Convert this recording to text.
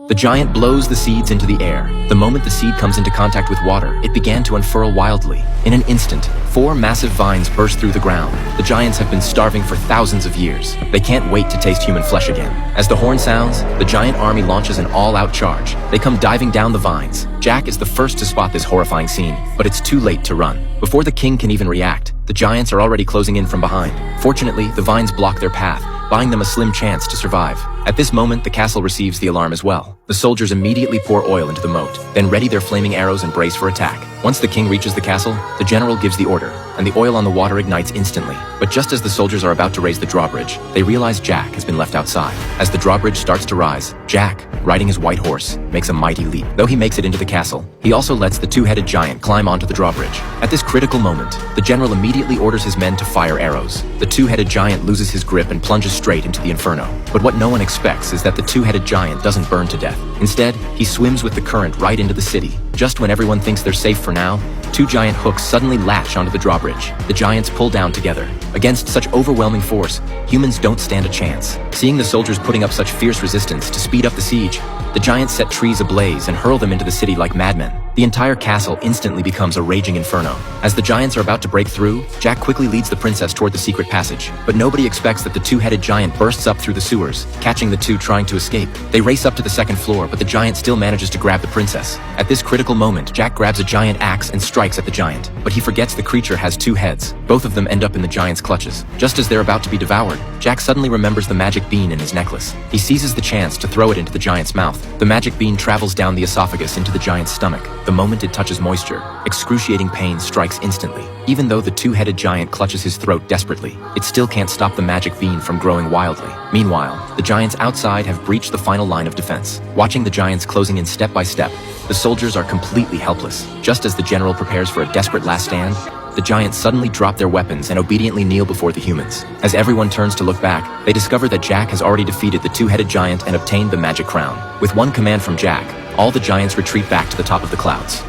The giant blows the seeds into the air. The moment the seed comes into contact with water, it began to unfurl wildly. In an instant, 4 massive vines burst through the ground. The giants have been starving for thousands of years. They can't wait to taste human flesh again. As the horn sounds, the giant army launches an all-out charge. They come diving down the vines. Jack is the first to spot this horrifying scene, but it's too late to run. Before the king can even react, the giants are already closing in from behind. Fortunately, the vines block their path, buying them a slim chance to survive. At this moment, the castle receives the alarm as well. The soldiers immediately pour oil into the moat, then ready their flaming arrows and brace for attack. Once the king reaches the castle, the general gives the order, and the oil on the water ignites instantly. But just as the soldiers are about to raise the drawbridge, they realize Jack has been left outside. As the drawbridge starts to rise, Jack, riding his white horse, makes a mighty leap. Though he makes it into the castle, he also lets the 2-headed giant climb onto the drawbridge. At this critical moment, the general immediately orders his men to fire arrows. The 2-headed giant loses his grip and plunges straight into the inferno. But what no one expects is that the 2-headed giant doesn't burn to death. Instead, he swims with the current right into the city. Just when everyone thinks they're safe for now, 2 giant hooks suddenly latch onto the drawbridge. The giants pull down together. Against such overwhelming force, humans don't stand a chance. Seeing the soldiers putting up such fierce resistance to speed up the siege, the giants set trees ablaze and hurl them into the city like madmen. The entire castle instantly becomes a raging inferno. As the giants are about to break through, Jack quickly leads the princess toward the secret passage. But nobody expects that the 2-headed giant bursts up through the sewers, catching the 2 trying to escape. They race up to the 2nd floor, but the giant still manages to grab the princess. At this critical moment, Jack grabs a giant axe and strikes at the giant. But he forgets the creature has 2 heads. Both of them end up in the giant's clutches. Just as they're about to be devoured, Jack suddenly remembers the magic bean in his necklace. He seizes the chance to throw it into the giant's mouth. The magic bean travels down the esophagus into the giant's stomach. The moment it touches moisture, excruciating pain strikes instantly. Even though the 2-headed giant clutches his throat desperately, it still can't stop the magic bean from growing wildly. Meanwhile, the giants outside have breached the final line of defense. Watching the giants closing in step by step, the soldiers are completely helpless. Just as the general prepares for a desperate last stand, the giants suddenly drop their weapons and obediently kneel before the humans. As everyone turns to look back, they discover that Jack has already defeated the 2-headed giant and obtained the magic crown. With one command from Jack, all the giants retreat back to the top of the clouds.